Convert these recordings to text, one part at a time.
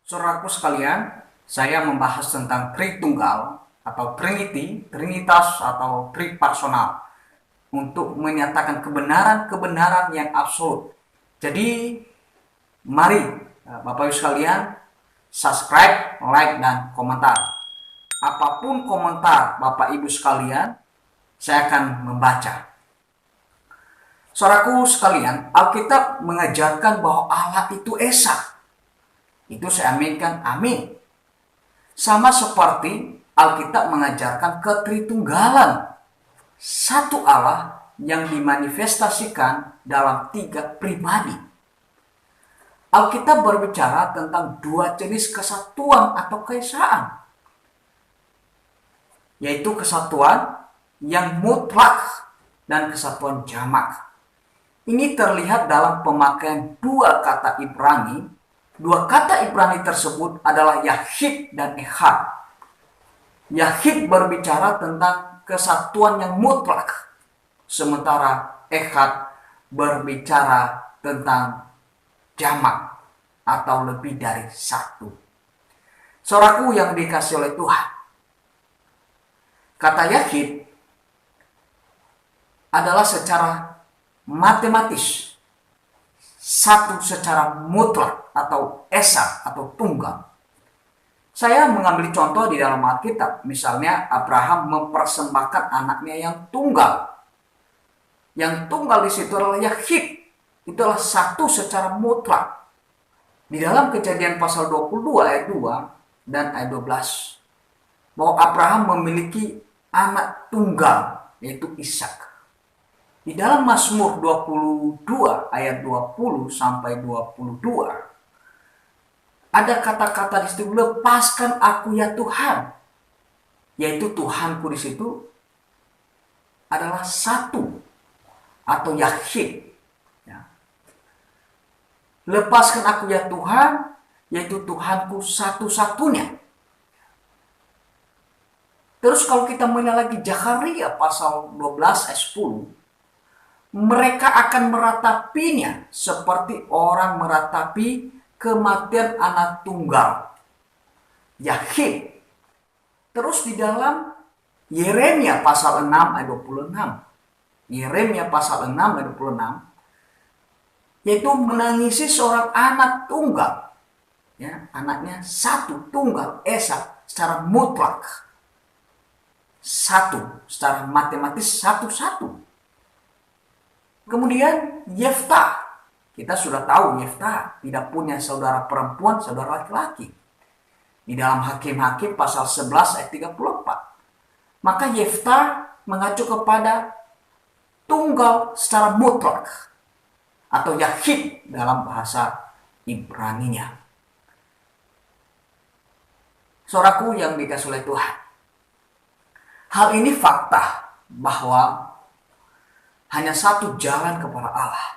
Saudaraku sekalian, saya membahas tentang Tritunggal atau Trinity, Trinitas atau Tripersonal untuk menyatakan kebenaran-kebenaran yang absolut. Jadi, mari Bapak Ibu sekalian, subscribe, like, dan komentar. Apapun komentar Bapak Ibu sekalian, saya akan membaca. Saudaraku sekalian, Alkitab mengajarkan bahwa Allah itu Esa. Itu saya aminkan, amin. Sama seperti Alkitab mengajarkan ketritunggalan. Satu Allah yang dimanifestasikan dalam tiga pribadi. Alkitab berbicara tentang dua jenis kesatuan atau keesaan. Yaitu kesatuan yang mutlak dan kesatuan jamak. Ini terlihat dalam pemakaian dua kata Ibrani. Dua kata Ibrani tersebut adalah Yahid dan Echad. Yahid berbicara tentang kesatuan yang mutlak, sementara Echad berbicara tentang jamak atau lebih dari satu. Saudaraku yang dikasihi oleh Tuhan, kata Yahid adalah secara matematis, satu secara mutlak atau esa atau tunggal. Saya mengambil contoh di dalam Alkitab. Misalnya Abraham mempersembahkan anaknya yang tunggal. Yang tunggal di situ adalah Yahid. Itu adalah satu secara mutlak. Di dalam Kejadian pasal 22 ayat 2 dan ayat 12. Bahwa Abraham memiliki anak tunggal, yaitu Ishak. Di dalam Mazmur 22 ayat 20 sampai 22 ada kata-kata di situ, lepaskan aku ya Tuhan. Yaitu Tuhanku di situ adalah satu atau Yahid. Ya. Lepaskan aku ya Tuhan, yaitu Tuhanku satu-satunya. Terus kalau kita melihat lagi Zakharia pasal 12 ayat 10, mereka akan meratapinya seperti orang meratapi kematian anak tunggal. Yahid. Terus di dalam Yeremia pasal 6 ayat 26. Yeremia pasal 6 ayat 26. Yaitu menangisi seorang anak tunggal. Ya, anaknya satu, tunggal, esa, secara mutlak. Satu, secara matematis satu-satu. Kemudian Yeftah, kita sudah tahu Yeftah tidak punya saudara perempuan, saudara laki-laki. Di dalam Hakim-Hakim pasal 11 ayat 34. Maka Yeftah mengacu kepada tunggal secara mutlak atau Yahid dalam bahasa Ibraninya. Saudaraku yang dikasihi oleh Tuhan, hal ini fakta bahwa hanya satu jalan kepada Allah.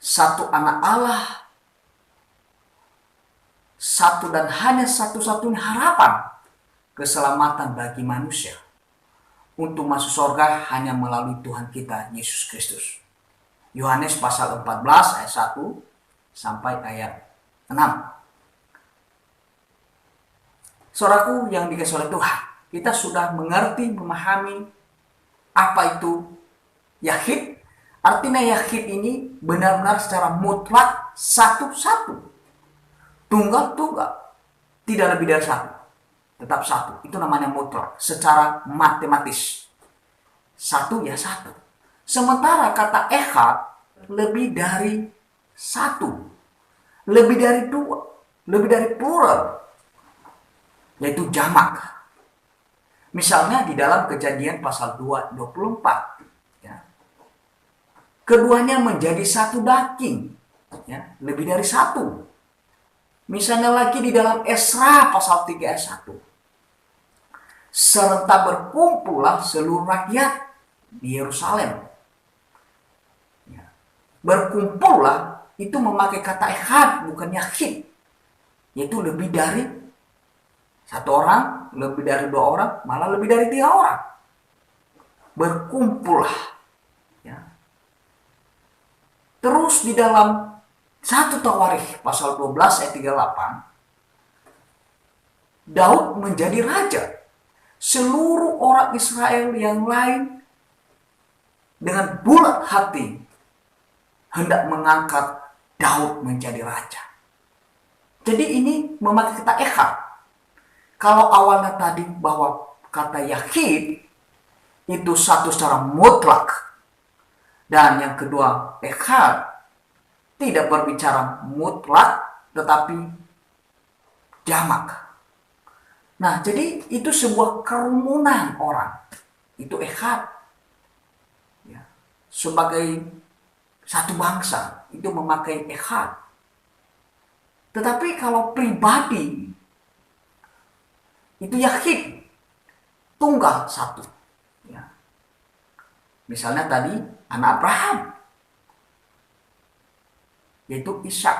Satu anak Allah. Satu dan hanya satu-satunya harapan keselamatan bagi manusia. Untuk masuk surga hanya melalui Tuhan kita, Yesus Kristus. Yohanes pasal 14 ayat 1 sampai ayat 6. Saudaraku yang dikasihi oleh Tuhan, kita sudah mengerti, memahami apa itu Yahid. Artinya Yahid ini benar-benar secara mutlak satu-satu. Tunggal-tunggal. Tidak lebih dari satu. Tetap satu. Itu namanya mutlak. Secara matematis. Satu ya satu. Sementara kata Echad lebih dari satu. Lebih dari dua. Lebih dari plural. Yaitu jamak. Misalnya di dalam Kejadian pasal 2, 24. Ya. Keduanya menjadi satu daging. Ya. Lebih dari satu. Misalnya lagi di dalam Esra pasal 3 ayat 1. Serta berkumpullah seluruh rakyat di Yerusalem. Ya. Berkumpullah itu memakai kata Echad, bukan Yahid. Yaitu lebih dari satu orang, lebih dari dua orang, malah lebih dari tiga orang. Berkumpullah. Ya. Terus di dalam 1 Tawarikh pasal 12 ayat 38, Daud menjadi raja. Seluruh orang Israel yang lain dengan bulat hati hendak mengangkat Daud menjadi raja. Jadi ini memakai kata echad. Kalau awalnya tadi bahwa kata yahid itu satu secara mutlak, dan yang kedua echad tidak berbicara mutlak tetapi jamak. Nah, jadi itu sebuah kerumunan orang. Itu echad. Ya. Sebagai satu bangsa itu memakai echad. Tetapi kalau pribadi itu yahid, tunggal satu. Ya. Misalnya tadi anak Abraham, yaitu Ishak,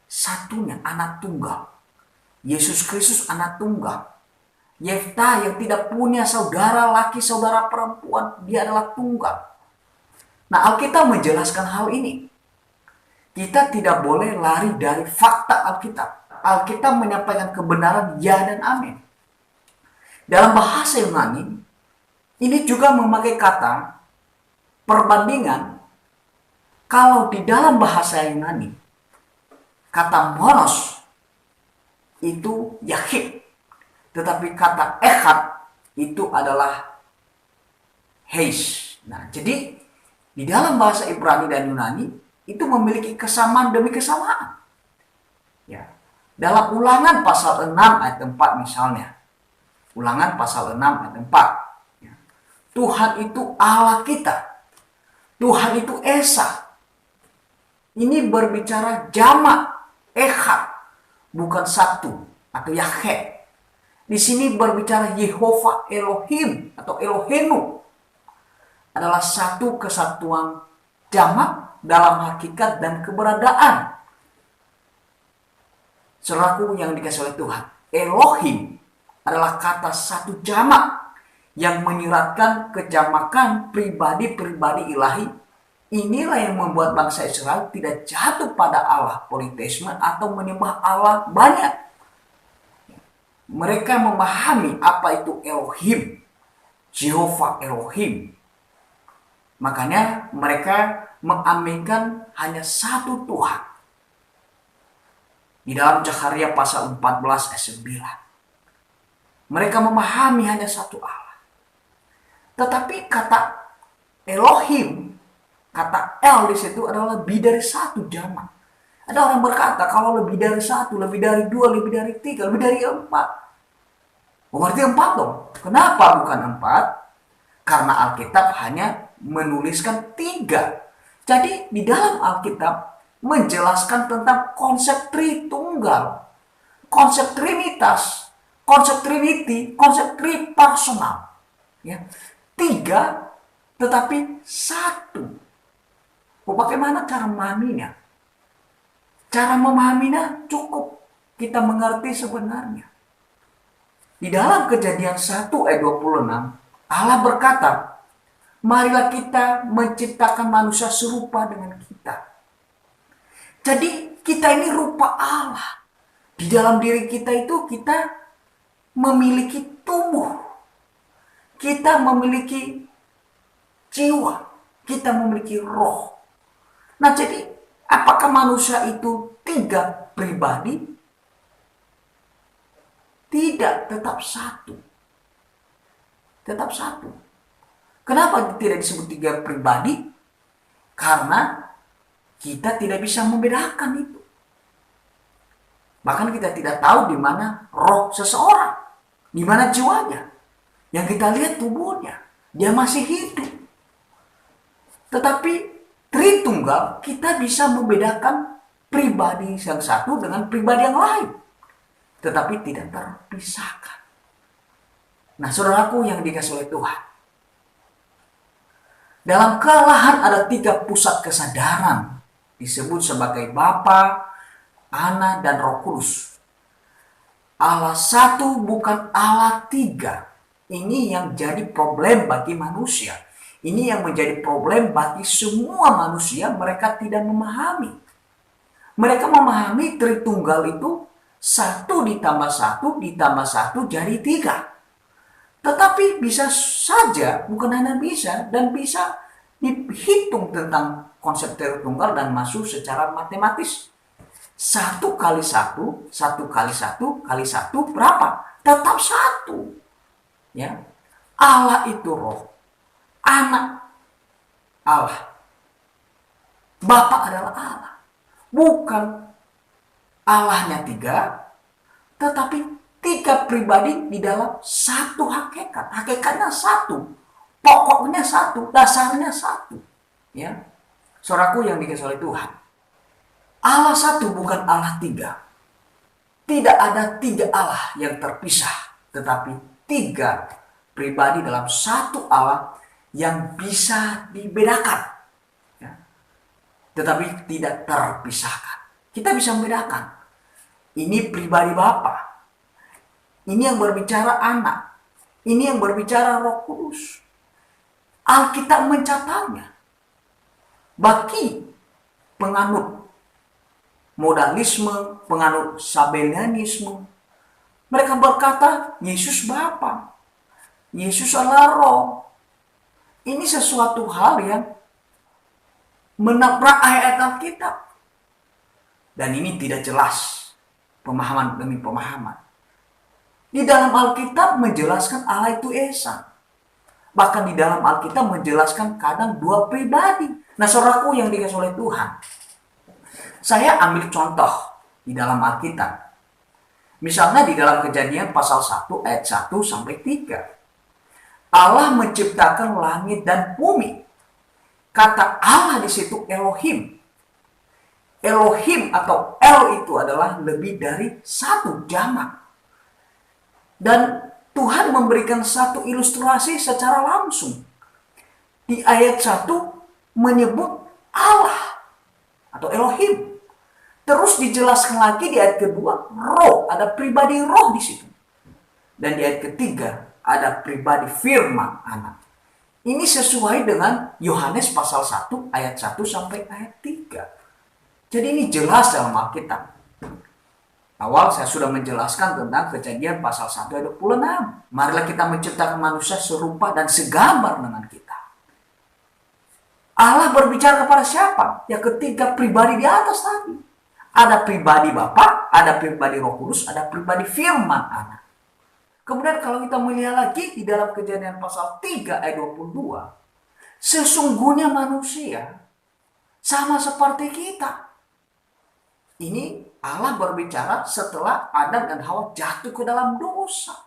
satunya anak tunggal. Yesus Kristus anak tunggal. Yefta yang tidak punya saudara laki, saudara perempuan, dia adalah tunggal. Nah, Alkitab menjelaskan hal ini. Kita tidak boleh lari dari fakta Alkitab. Alkitab menyampaikan kebenaran ya dan amin. Dalam bahasa Yunani, ini juga memakai kata perbandingan. Kalau di dalam bahasa Yunani, kata monos itu yahid, tetapi kata echad itu adalah heish. Nah, jadi di dalam bahasa Ibrani dan Yunani itu memiliki kesamaan demi kesamaan. Ya. Dalam Ulangan pasal 6 ayat 4 misalnya. Ulangan pasal 6 ayat 4. Ya. Tuhan itu Allah kita. Tuhan itu Esa. Ini berbicara jamak, echad, bukan satu atau yahid. Di sini berbicara Yehova Elohim atau Elohenu. Adalah satu kesatuan jamak dalam hakikat dan keberadaan. Saudaraku yang dikasihi oleh Tuhan, Elohim adalah kata satu jamak yang menyiratkan kejamakan pribadi-pribadi ilahi. Inilah yang membuat bangsa Israel tidak jatuh pada Allah politeisme atau menyembah Allah banyak. Mereka memahami apa itu Elohim, Jehovah Elohim. Makanya mereka mengaminkan hanya satu Tuhan. Di dalam Zakharia pasal 14 ayat 9. Mereka memahami hanya satu Allah. Tetapi kata Elohim, kata El di situ adalah lebih dari satu jamak. Ada orang berkata kalau lebih dari satu, lebih dari dua, lebih dari tiga, lebih dari empat. Oh, berarti empat dong. Kenapa bukan empat? Karena Alkitab hanya menuliskan tiga. Jadi di dalam Alkitab menjelaskan tentang konsep Tritunggal, konsep Trinitas, konsep Trinity, konsep tripersonal. Ya. Tiga tetapi satu. Oh, bagaimana cara memahaminya? Cara memahaminya cukup kita mengerti sebenarnya. Di dalam Kejadian 1 ayat 26, Allah berkata, marilah kita menciptakan manusia serupa dengan kita. Jadi kita ini rupa Allah. Di dalam diri kita itu kita memiliki tubuh. Kita memiliki jiwa. Kita memiliki roh. Nah, jadi apakah manusia itu tiga pribadi? Tidak, tetap satu. Tetap satu. Kenapa tidak disebut tiga pribadi? Karena kita tidak bisa membedakan itu. Bahkan kita tidak tahu di mana roh seseorang, di mana jiwanya. Yang kita lihat tubuhnya, dia masih hidup. Tetapi Tritunggal kita bisa membedakan pribadi yang satu dengan pribadi yang lain. Tetapi tidak terpisahkan. Nah, saudaraku yang dikasihi oleh Tuhan. Dalam kealahan ada tiga pusat kesadaran. Disebut sebagai Bapa, Anak, dan Roh Kudus. Allah satu bukan Allah tiga. Ini yang jadi problem bagi manusia. Ini yang menjadi problem bagi semua manusia. Mereka tidak memahami Mereka memahami Tritunggal itu 1 ditambah 1 jadi 3. Tetapi bisa saja, bukan hanya bisa, dan bisa dihitung tentang konsep Tritunggal dan masuk secara matematis. 1 kali 1, 1 kali 1 kali 1 berapa? Tetap 1. Ya. Allah itu roh. Anak Allah. Bapa adalah Allah. Bukan Allahnya 3, tetapi 3 pribadi di dalam 1 hakikat. Hakikatnya 1. Pokoknya 1. Dasarnya 1. Ya. Saudaraku yang dikasihi oleh Tuhan. Allah 1 bukan Allah 3. Tidak ada 3 Allah yang terpisah. Tetapi 3 pribadi dalam 1 Allah yang bisa dibedakan. Ya. Tetapi tidak terpisahkan. Kita bisa membedakan. Ini pribadi Bapa. Ini yang berbicara anak. Ini yang berbicara Roh Kudus. Alkitab mencatatnya. Bagi penganut modalisme, penganut sabellianisme, mereka berkata Yesus Bapa. Yesus adalah Roh. Ini sesuatu hal yang menabrak ayat Alkitab. Dan ini tidak jelas. Pemahaman demi pemahaman. Di dalam Alkitab menjelaskan Allah itu Esa. Bahkan di dalam Alkitab menjelaskan kadang 2 pribadi. Nah, saudaraku yang dikasihi oleh Tuhan. Saya ambil contoh di dalam Alkitab. Misalnya di dalam Kejadian pasal 1 ayat 1 sampai 3. Allah menciptakan langit dan bumi. Kata Allah di situ Elohim. Elohim atau El itu adalah lebih dari 1 jamak. Dan Tuhan memberikan satu ilustrasi secara langsung. Di ayat 1 menyebut Allah atau Elohim. Terus dijelaskan lagi di ayat kedua, roh, ada pribadi roh di situ. Dan di ayat ketiga ada pribadi firman anak. Ini sesuai dengan Yohanes pasal 1 ayat 1 sampai ayat 3. Jadi ini jelas dalam Alkitab. Awal saya sudah menjelaskan tentang Kejadian pasal 1 ayat 26. Marilah kita menciptakan manusia serupa dan segambar dengan kita. Allah berbicara kepada siapa? Ya ketiga pribadi di atas tadi. Ada pribadi Bapa, ada pribadi Roh Kudus, ada pribadi firman anak. Kemudian kalau kita melihat lagi di dalam Kejadian pasal 3 ayat 22. Sesungguhnya manusia sama seperti kita. Ini Allah berbicara setelah Adam dan Hawa jatuh ke dalam dosa.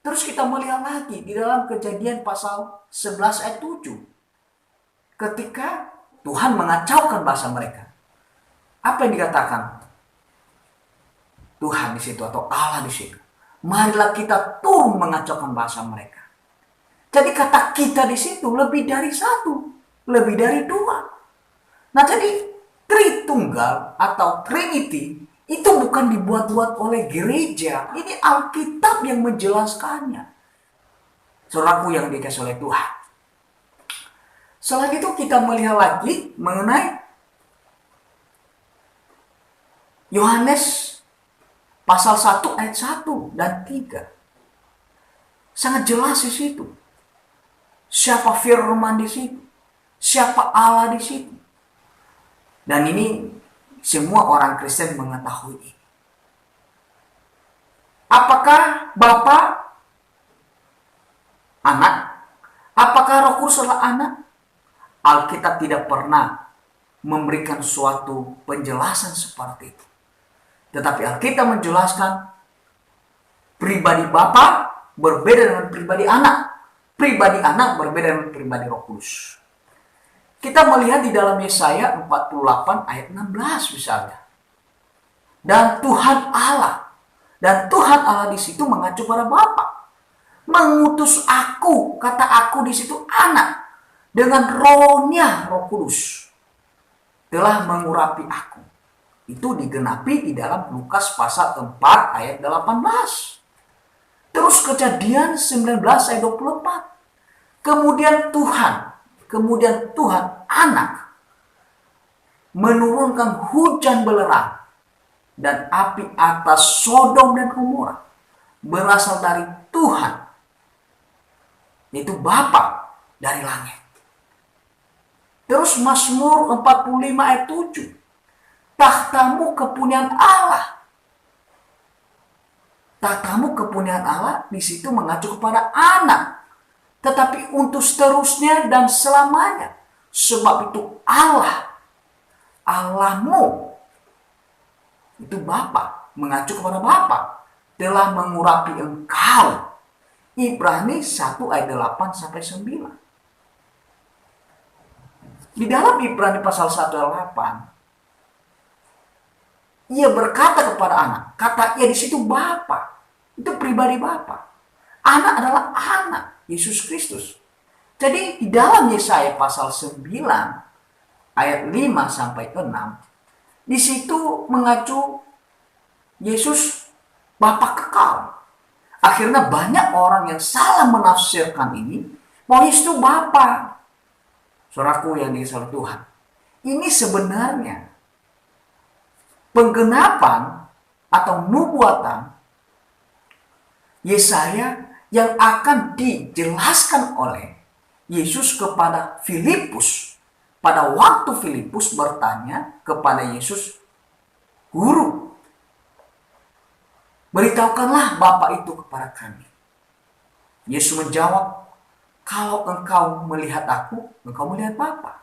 Terus kita melihat lagi di dalam Kejadian pasal 11 ayat 7. Ketika Tuhan mengacaukan bahasa mereka. Apa yang dikatakan? Tuhan di situ atau Allah di situ. Marilah kita turun mengacaukan bahasa mereka. Jadi kata kita di situ lebih dari 1, lebih dari 2. Nah jadi Tritunggal atau Trinity itu bukan dibuat-buat oleh gereja. Ini Alkitab yang menjelaskannya. Saudaraku yang dikasihi oleh Tuhan. Selain itu kita melihat lagi mengenai Yohanes pasal 1 ayat 1 dan 3. Sangat jelas di situ. Siapa firman di situ? Siapa Allah di situ? Dan ini semua orang Kristen mengetahui ini. Apakah Bapa anak? Apakah Roh Kudus adalah anak? Alkitab tidak pernah memberikan suatu penjelasan seperti itu. Tetapi Alkitab menjelaskan pribadi Bapa berbeda dengan pribadi anak. Pribadi anak berbeda dengan pribadi Roh Kudus. Kita melihat di dalam Yesaya 48 ayat 16 misalnya. Dan Tuhan Allah di situ mengacu pada Bapa. Mengutus aku, kata aku di situ anak, dengan rohnya Roh Kudus telah mengurapi aku. Itu digenapi di dalam Lukas pasal 4 ayat 18. Terus Kejadian 19 ayat 24. Kemudian Tuhan anak menurunkan hujan belerang dan api atas Sodom dan Gomora berasal dari Tuhan, yaitu Bapa dari langit. Terus Mazmur 45 ayat 7. Tahtamu kepunyaan Allah. Tahtamu kepunyaan Allah di situ mengacu kepada anak. Tetapi untuk seterusnya dan selamanya. Sebab itu Allah, Allahmu, itu Bapa, mengacu kepada Bapa, telah mengurapi engkau. Ibrani 1 ayat 8 sampai 9. Di dalam Ibrani pasal 1 ayat 8, ia berkata kepada anak, kata ia di situ Bapa, itu pribadi Bapa. Anak adalah anak Yesus Kristus. Jadi di dalam Yesaya pasal 9 ayat 5 sampai 6, di situ mengacu Yesus Bapa kekal. Akhirnya banyak orang yang salah menafsirkan ini, bahwa Yesus itu Bapa. Saudaraku yang dikasihi Tuhan, ini sebenarnya penggenapan atau nubuatan Yesaya yang akan dijelaskan oleh Yesus kepada Filipus pada waktu Filipus bertanya kepada Yesus, Guru, beritahukanlah Bapa itu kepada kami. Yesus menjawab, kalau engkau melihat aku, engkau melihat Bapa.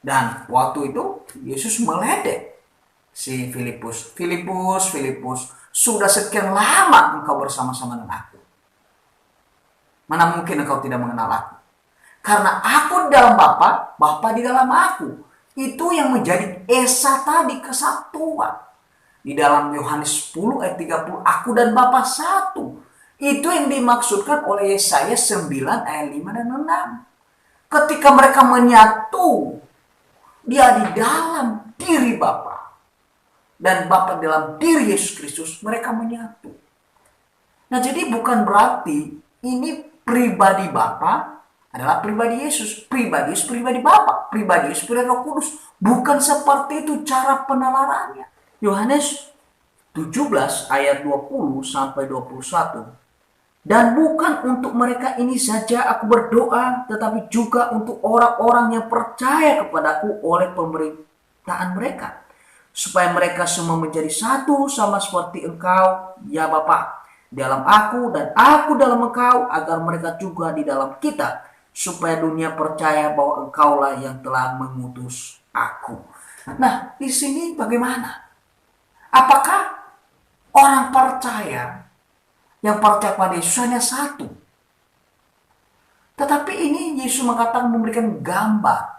Dan waktu itu Yesus meledek si Filipus. Filipus, sudah sekian lama engkau bersama-sama dengan aku. Mana mungkin engkau tidak mengenal aku? Karena aku di dalam Bapa, Bapa di dalam aku. Itu yang menjadi esa tadi, kesatuan. Di dalam Yohanes 10 ayat 30, aku dan Bapa satu. Itu yang dimaksudkan oleh Yesaya 9 ayat 5 dan 6. Ketika mereka menyatu, dia di dalam diri Bapa dan Bapa dalam diri Yesus Kristus, mereka menyatu. Nah, jadi bukan berarti ini pribadi Bapa adalah pribadi Yesus, pribadi Yesus, pribadi Bapa, pribadi Yesus, pribadi Roh Kudus. Bukan seperti itu cara penalarannya. Yohanes 17 ayat 20 sampai 21. Dan bukan untuk mereka ini saja aku berdoa, tetapi juga untuk orang-orang yang percaya kepadaku oleh pemberitaan mereka, supaya mereka semua menjadi satu sama seperti engkau, ya Bapa, dalam aku dan aku dalam engkau, agar mereka juga di dalam kita, supaya dunia percaya bahwa engkaulah yang telah mengutus aku. Nah, di sini bagaimana? Apakah orang percaya yang percaya pada Yesus hanya satu? Tetapi ini Yesus mengatakan, memberikan gambar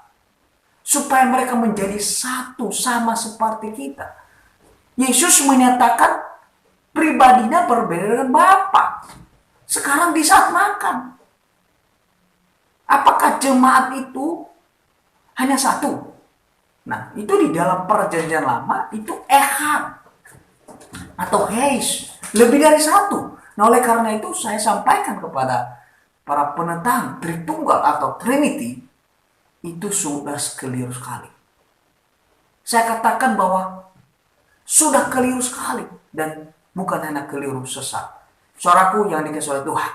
supaya mereka menjadi satu sama seperti kita. Yesus menyatakan pribadinya berbeda dengan Bapa. Sekarang di saat makan, apakah jemaat itu hanya satu? Nah, itu di dalam perjanjian lama itu echad atau heis, lebih dari satu. Nah, oleh karena itu saya sampaikan kepada para penentang Tritunggal atau Trinity, itu sudah keliru sekali. Saya katakan bahwa sudah keliru sekali dan bukan hanya keliru sesat. Saudaraku yang dikasihi oleh Tuhan,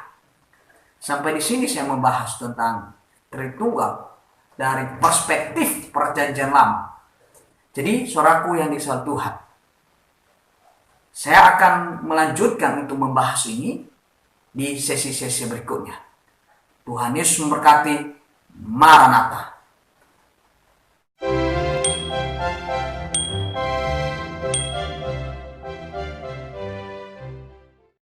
sampai di sini saya membahas tentang Tritunggal dari perspektif perjanjian lama. Jadi saudaraku yang dikasihi oleh Tuhan, saya akan melanjutkan untuk membahas ini di sesi-sesi berikutnya. Tuhan Yesus memberkati. Maranatha.